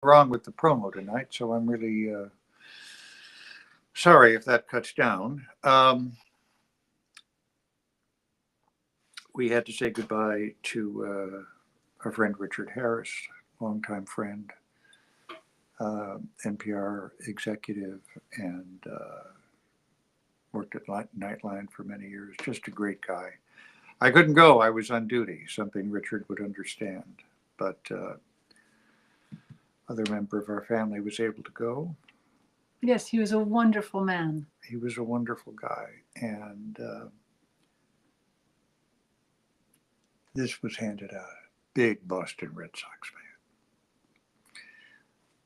wrong with the promo tonight, so I'm really sorry if that cuts down. We had to say goodbye to our friend Richard Harris, longtime friend, NPR executive, and worked at Nightline for many years. Just a great guy. I couldn't go. I was on duty, something Richard would understand. But other member of our family was able to go. Yes, he was a wonderful man. He was a wonderful guy. And this was handed out. Big Boston Red Sox fan.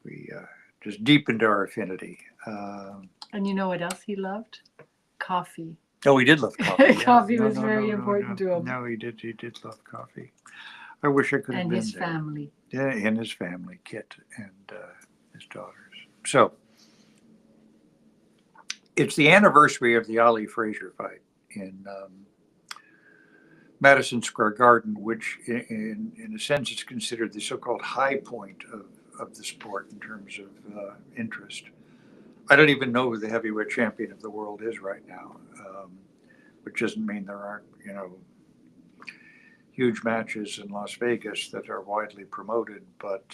We just deepened our affinity. And you know what else he loved? Coffee. Oh, he did love coffee. Coffee was very important to him. No, he did. He did love coffee. I wish I could have and been his there. family. Yeah, and his family, Kit and his daughters. So it's the anniversary of the Ali Frazier fight in Madison Square Garden, which, in a sense, is considered the so-called high point of the sport in terms of interest. I don't even know who the heavyweight champion of the world is right now, which doesn't mean there aren't, huge matches in Las Vegas that are widely promoted, but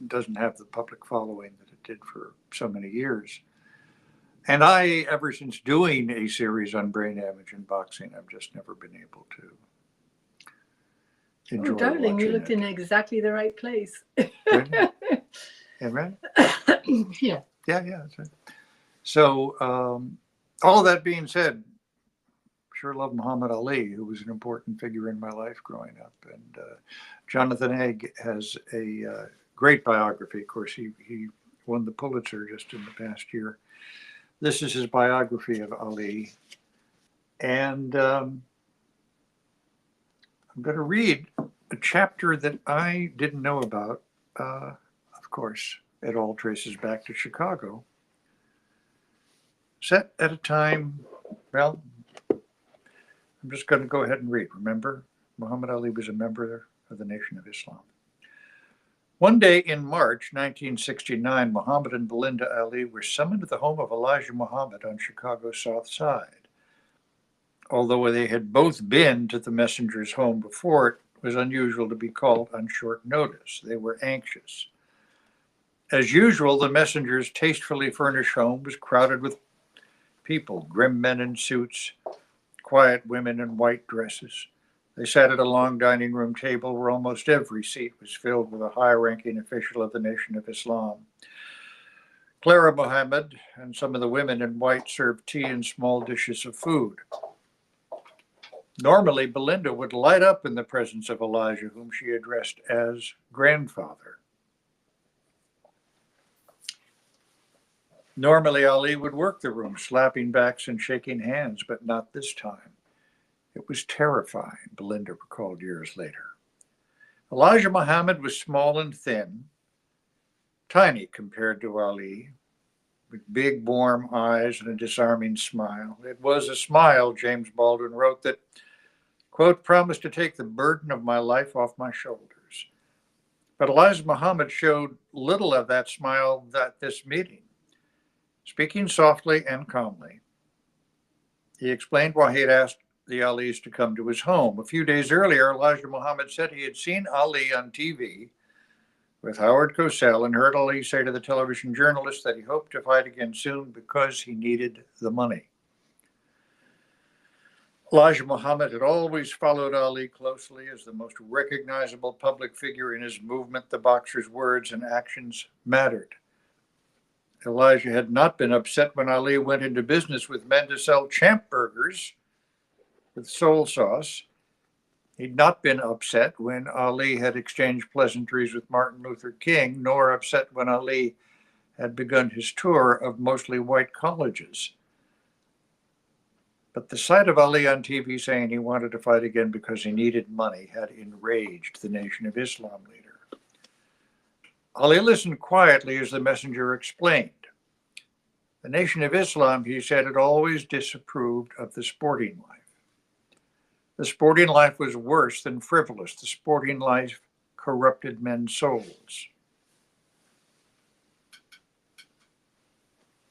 doesn't have the public following that it did for so many years. And I, ever since doing a series on brain damage in boxing, I've just never been able to enjoy. Oh, darling, you looked it. in exactly the right place. Really? Yeah, right? Yeah. Yeah, that's right. So, all that being said, sure love Muhammad Ali, who was an important figure in my life growing up. And Jonathan Egg has a great biography. Of course, he won the Pulitzer just in the past year. This is his biography of Ali. And I'm going to read a chapter that I didn't know about. Of course, it all traces back to Chicago. Set at a time, well, I'm just going to go ahead and read. Remember, Muhammad Ali was a member of the Nation of Islam. One day in March 1969, Muhammad and Belinda Ali were summoned to the home of Elijah Muhammad on Chicago's South Side. Although they had both been to the messenger's home before, it was unusual to be called on short notice. They were anxious. As usual, the messenger's tastefully furnished home was crowded with people, grim men in suits, quiet women in white dresses. They sat at a long dining room table where almost every seat was filled with a high-ranking official of the Nation of Islam. Clara Mohammed and some of the women in white served tea and small dishes of food. Normally, Belinda would light up in the presence of Elijah, whom she addressed as grandfather. Normally, Ali would work the room, slapping backs and shaking hands, but not this time. It was terrifying, Belinda recalled years later. Elijah Muhammad was small and thin, tiny compared to Ali, with big, warm eyes and a disarming smile. It was a smile, James Baldwin wrote, that, quote, promised to take the burden of my life off my shoulders. But Elijah Muhammad showed little of that smile at this meeting. Speaking softly and calmly, he explained why he had asked the Alis to come to his home. A few days earlier, Elijah Muhammad said he had seen Ali on TV with Howard Cosell and heard Ali say to the television journalist that he hoped to fight again soon because he needed the money. Elijah Muhammad had always followed Ali closely as the most recognizable public figure in his movement. The boxer's words and actions mattered. Elijah had not been upset when Ali went into business with men to sell champ burgers with soul sauce. He'd not been upset when Ali had exchanged pleasantries with Martin Luther King, nor upset when Ali had begun his tour of mostly white colleges. But the sight of Ali on TV saying he wanted to fight again because he needed money had enraged the Nation of Islam leader. Ali listened quietly as the messenger explained. The Nation of Islam, he said, had always disapproved of the sporting life. The sporting life was worse than frivolous. The sporting life corrupted men's souls.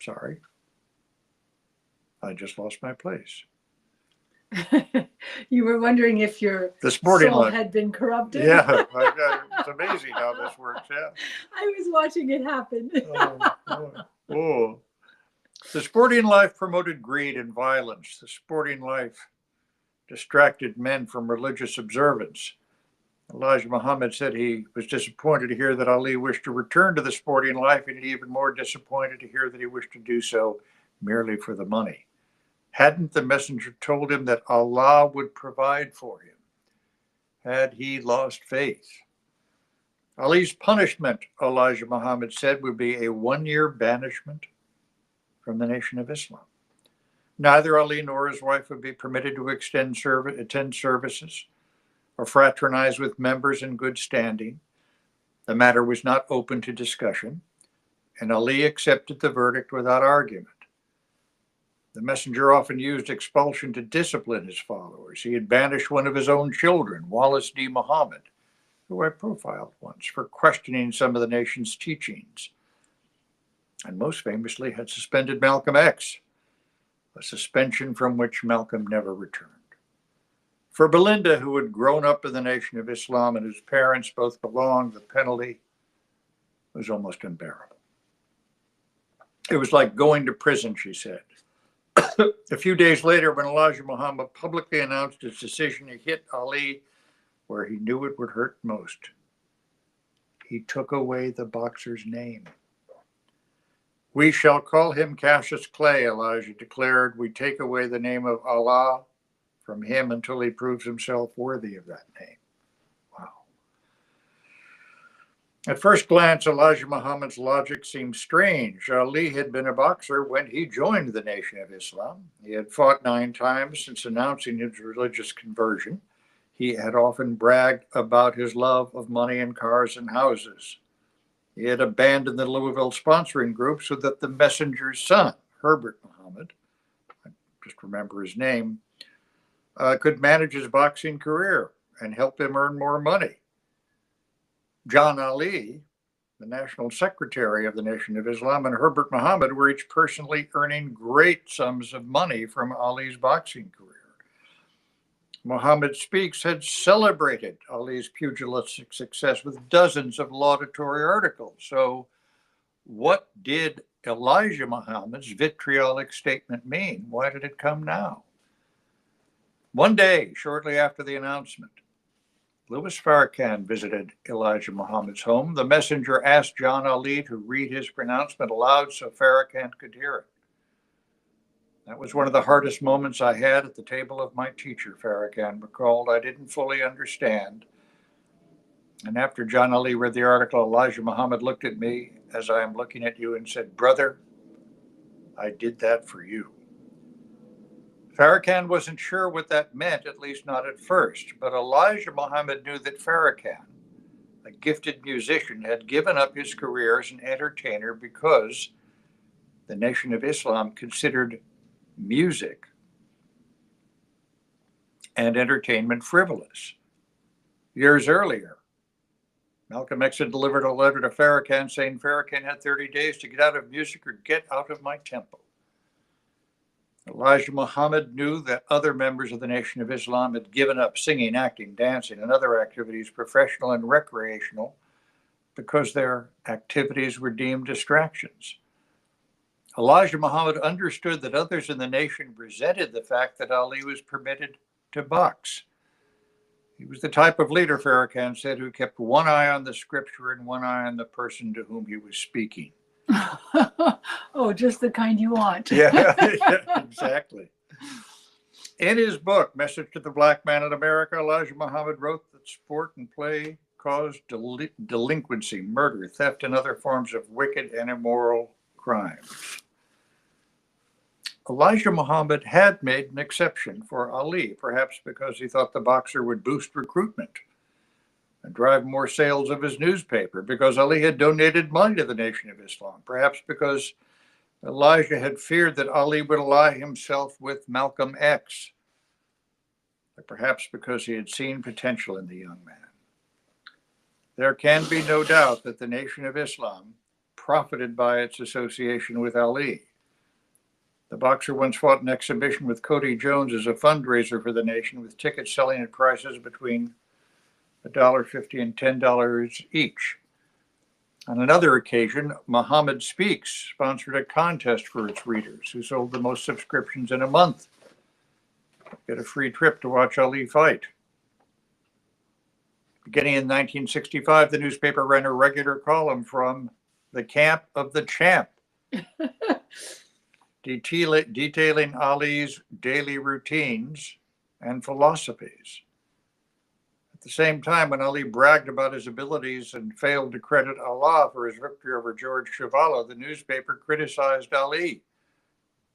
Sorry, I just lost my place. You were wondering if your The sporting soul life. had been corrupted? Yeah, it's amazing how this works out. I was watching it happen. Oh. The sporting life promoted greed and violence. The sporting life distracted men from religious observance. Elijah Muhammad said he was disappointed to hear that Ali wished to return to the sporting life, and even more disappointed to hear that he wished to do so merely for the money. Hadn't the messenger told him that Allah would provide for him? Had he lost faith? Ali's punishment, Elijah Muhammad said, would be a 1-year banishment from the Nation of Islam. Neither Ali nor his wife would be permitted to attend services or fraternize with members in good standing. The matter was not open to discussion, and Ali accepted the verdict without argument. The messenger often used expulsion to discipline his followers. He had banished one of his own children, Wallace D. Muhammad, who I profiled once, for questioning some of the nation's teachings, and most famously had suspended Malcolm X, a suspension from which Malcolm never returned. For Belinda, who had grown up in the Nation of Islam and whose parents both belonged, the penalty was almost unbearable. It was like going to prison, she said. A few days later, when Elijah Muhammad publicly announced his decision to hit Ali where he knew it would hurt most, he took away the boxer's name. We shall call him Cassius Clay, Elijah declared. We take away the name of Allah from him until he proves himself worthy of that name. Wow. At first glance, Elijah Muhammad's logic seemed strange. Ali had been a boxer when he joined the Nation of Islam. He had fought 9 times since announcing his religious conversion. He had often bragged about his love of money and cars and houses. He had abandoned the Louisville sponsoring group so that the messenger's son, Herbert Muhammad, I just remember his name, could manage his boxing career and help him earn more money. John Ali, the national secretary of the Nation of Islam, and Herbert Muhammad were each personally earning great sums of money from Ali's boxing career. Muhammad Speaks had celebrated Ali's pugilistic success with dozens of laudatory articles. So what did Elijah Muhammad's vitriolic statement mean? Why did it come now? One day, shortly after the announcement, Louis Farrakhan visited Elijah Muhammad's home. The messenger asked John Ali to read his pronouncement aloud so Farrakhan could hear it. That was one of the hardest moments I had at the table of my teacher, Farrakhan recalled. I didn't fully understand. And after John Ali read the article, Elijah Muhammad looked at me as I am looking at you and said, "Brother, I did that for you." Farrakhan wasn't sure what that meant, at least not at first, but Elijah Muhammad knew that Farrakhan, a gifted musician, had given up his career as an entertainer because the Nation of Islam considered music and entertainment frivolous. Years earlier, Malcolm X had delivered a letter to Farrakhan saying Farrakhan had 30 days to get out of music or get out of my temple. Elijah Muhammad knew that other members of the Nation of Islam had given up singing, acting, dancing, and other activities, professional and recreational, because their activities were deemed distractions. Elijah Muhammad understood that others in the nation resented the fact that Ali was permitted to box. He was the type of leader, Farrakhan said, who kept one eye on the scripture and one eye on the person to whom he was speaking. Oh, just the kind you want. Yeah, exactly. In his book, Message to the Black Man in America, Elijah Muhammad wrote that sport and play caused delinquency, murder, theft, and other forms of wicked and immoral crimes. Elijah Muhammad had made an exception for Ali, perhaps because he thought the boxer would boost recruitment and drive more sales of his newspaper, because Ali had donated money to the Nation of Islam, perhaps because Elijah had feared that Ali would ally himself with Malcolm X, or perhaps because he had seen potential in the young man. There can be no doubt that the Nation of Islam profited by its association with Ali. The boxer once fought an exhibition with Cody Jones as a fundraiser for the nation, with tickets selling at prices between $1.50 and $10 each. On another occasion, Muhammad Speaks sponsored a contest for its readers, who sold the most subscriptions in a month. Get a free trip to watch Ali fight. Beginning in 1965, the newspaper ran a regular column from the camp of the champ, detailing Ali's daily routines and philosophies. At the same time, when Ali bragged about his abilities and failed to credit Allah for his victory over George Chuvalo, the newspaper criticized Ali.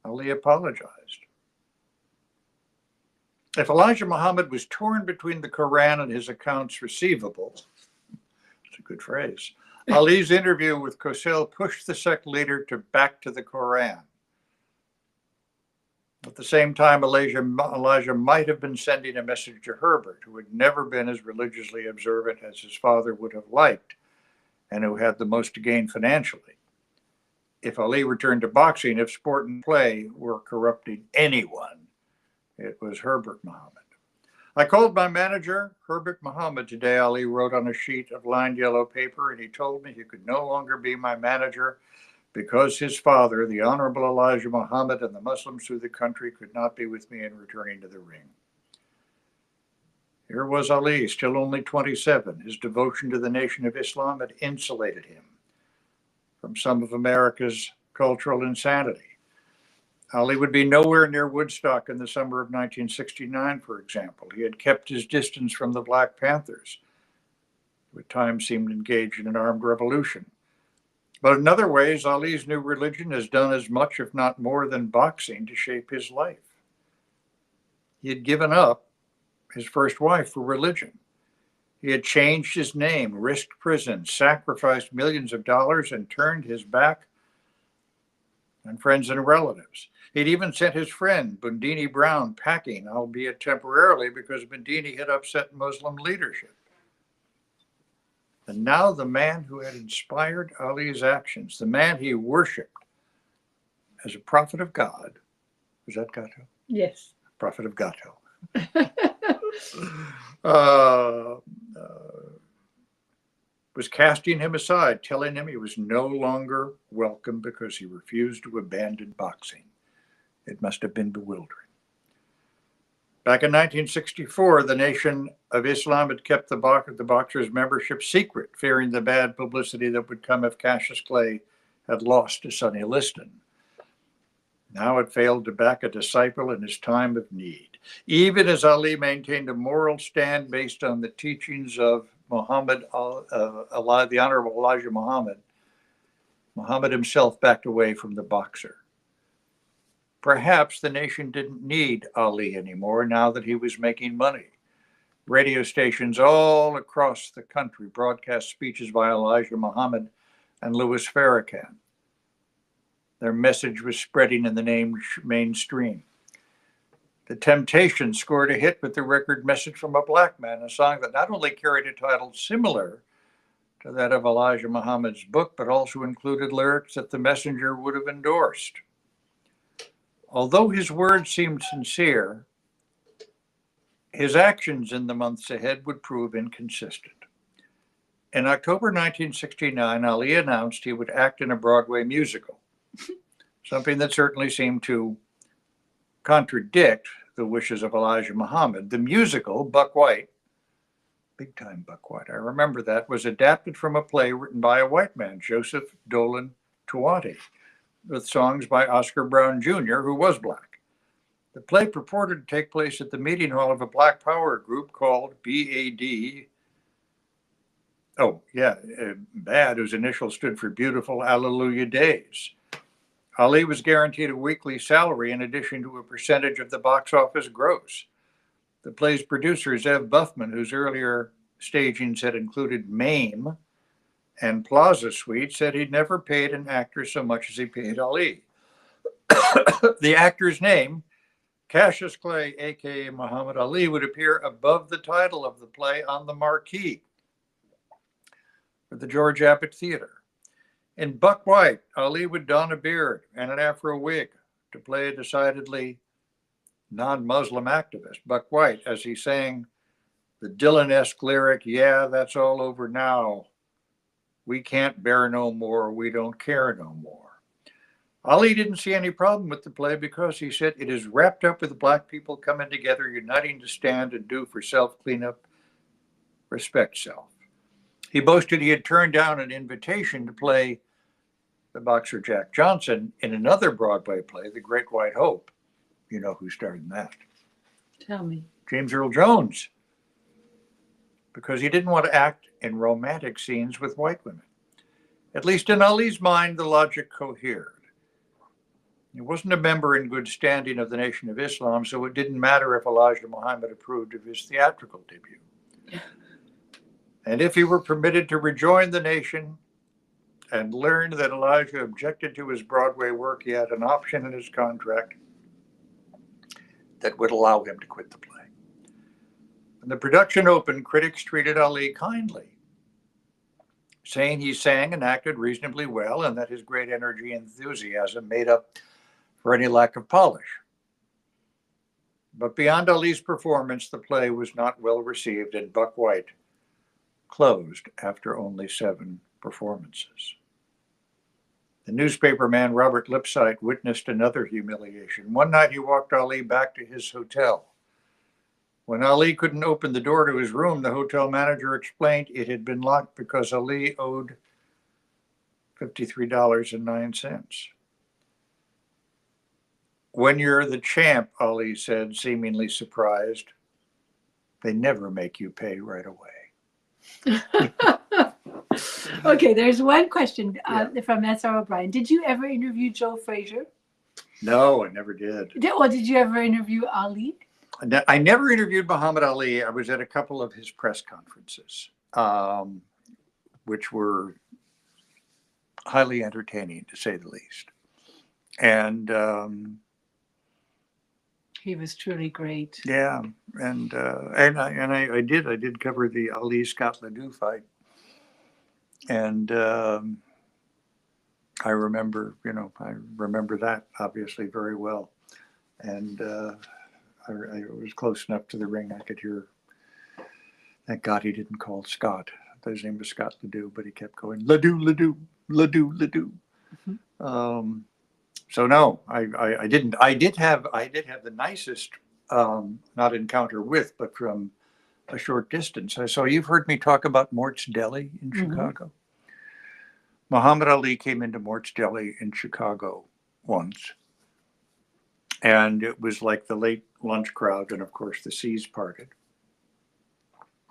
Ali apologized. If Elijah Muhammad was torn between the Quran and his accounts receivable, it's a good phrase, Ali's interview with Cosell pushed the sect leader back to the Quran. At the same time, Elijah might have been sending a message to Herbert, who had never been as religiously observant as his father would have liked, and who had the most to gain financially. If Ali returned to boxing, if sport and play were corrupting anyone, it was Herbert Muhammad. I called my manager, Herbert Muhammad, today, Ali wrote on a sheet of lined yellow paper, and he told me he could no longer be my manager because his father, the Honorable Elijah Muhammad, and the Muslims through the country could not be with me in returning to the ring. Here was Ali, still only 27. His devotion to the Nation of Islam had insulated him from some of America's cultural insanity. Ali would be nowhere near Woodstock in the summer of 1969, for example. He had kept his distance from the Black Panthers, who at times seemed engaged in an armed revolution. But in other ways, Ali's new religion has done as much, if not more, than boxing to shape his life. He had given up his first wife for religion. He had changed his name, risked prison, sacrificed millions of dollars, and turned his back on friends and relatives. He'd even sent his friend, Bundini Brown, packing, albeit temporarily, because Bundini had upset Muslim leadership. And now the man who had inspired Ali's actions, the man he worshipped as a prophet of God, was that Gato? Yes. Prophet of Gato. Was casting him aside, telling him he was no longer welcome because he refused to abandon boxing. It must have been bewildering. Back in 1964, the Nation of Islam had kept the boxer's membership secret, fearing the bad publicity that would come if Cassius Clay had lost to Sonny Liston. Now it failed to back a disciple in his time of need. Even as Ali maintained a moral stand based on the teachings of the Honorable Elijah Muhammad, Muhammad himself backed away from the boxer. Perhaps the nation didn't need Ali anymore now that he was making money. Radio stations all across the country broadcast speeches by Elijah Muhammad and Louis Farrakhan. Their message was spreading in the mainstream. The Temptations scored a hit with the record Message from a Black Man, a song that not only carried a title similar to that of Elijah Muhammad's book, but also included lyrics that the messenger would have endorsed. Although his words seemed sincere, his actions in the months ahead would prove inconsistent. In October 1969, Ali announced he would act in a Broadway musical, something that certainly seemed to contradict the wishes of Elijah Muhammad. The musical, Buck White, big time Buck White, I remember that, was adapted from a play written by a white man, Joseph Dolan Tuatee, with songs by Oscar Brown Jr., who was black. The play purported to take place at the meeting hall of a Black Power group called BAD, BAD, whose initials stood for Beautiful Alleluia Days. Ali was guaranteed a weekly salary in addition to a percentage of the box office gross. The play's producer, Zev Buffman, whose earlier stagings had included MAME and Plaza Suite, said he'd never paid an actor so much as he paid Ali. The actor's name, Cassius Clay, a.k.a. Muhammad Ali, would appear above the title of the play on the marquee for the George Abbott Theater. In Buck White, Ali would don a beard and an Afro wig, to play a decidedly non-Muslim activist, Buck White, as he sang the Dylan-esque lyric, "Yeah, that's all over now. We can't bear no more. We don't care no more." Ali didn't see any problem with the play because he said it is wrapped up with black people coming together, uniting to stand and do for self cleanup, respect self. He boasted he had turned down an invitation to play the boxer Jack Johnson in another Broadway play, The Great White Hope. You know who starred in that? Tell me. James Earl Jones, because he didn't want to act in romantic scenes with white women. At least in Ali's mind, the logic cohered. He wasn't a member in good standing of the Nation of Islam, so it didn't matter if Elijah Muhammad approved of his theatrical debut. And if he were permitted to rejoin the nation and learned that Elijah objected to his Broadway work, he had an option in his contract that would allow him to quit the play. When the production opened, critics treated Ali kindly, saying he sang and acted reasonably well and that his great energy and enthusiasm made up for any lack of polish. But beyond Ali's performance, the play was not well received, and Buck White closed after only 7 performances. The newspaper man Robert Lipsyte witnessed another humiliation. One night he walked Ali back to his hotel. When Ali couldn't open the door to his room, the hotel manager explained it had been locked because Ali owed $53.09. "When you're the champ," Ali said, seemingly surprised, "they never make you pay right away." Okay, there's one question from S.R. O'Brien. Did you ever interview Joe Frazier? No, I never did. Did you ever interview Ali? I never interviewed Muhammad Ali. I was at a couple of his press conferences, which were highly entertaining, to say the least. And he was truly great. Yeah, and I did cover the Ali Scott Ledoux fight, and I remember that obviously very well, and I was close enough to the ring I could hear. Thank God he didn't call Scott. His name was Scott Ledoux, but he kept going Ledoux, Ledoux, Ledoux, Ledoux. Mm-hmm. So no, I didn't. I did have the nicest not encounter with, but from a short distance. So you've heard me talk about Mort's Deli in Chicago. Muhammad Ali came into Mort's Deli in Chicago once, and it was like the late lunch crowd, and of course the seas parted.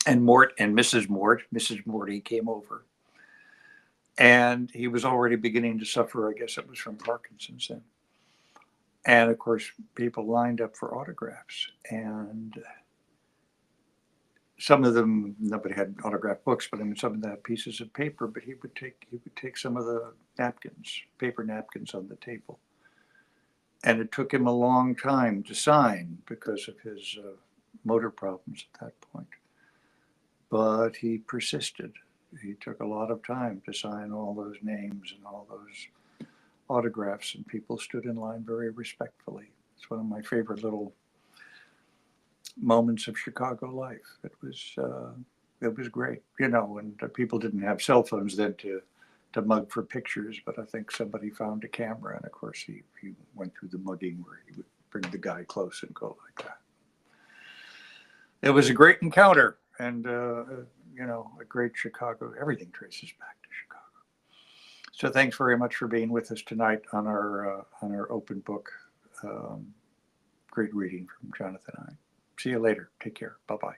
And Mort and Mrs. Morty came over, and he was already beginning to suffer. I guess it was from Parkinson's then. And of course, people lined up for autographs, and some of them, nobody had autograph books, but I mean, some of them had pieces of paper. But he would take some of the napkins, paper napkins on the table, and it took him a long time to sign because of his motor problems at that point. But he persisted. He took a lot of time to sign all those names and all those autographs, and people stood in line very respectfully. It's one of my favorite little moments of Chicago life. It was great, and people didn't have cell phones then to mug for pictures, but I think somebody found a camera, and of course he went through the mugging where he would bring the guy close and go like that. It was a great encounter, and a great Chicago. Everything traces back to Chicago. So thanks very much for being with us tonight on our open book. Great reading from Jonathan I. See you later. Take care. Bye-bye.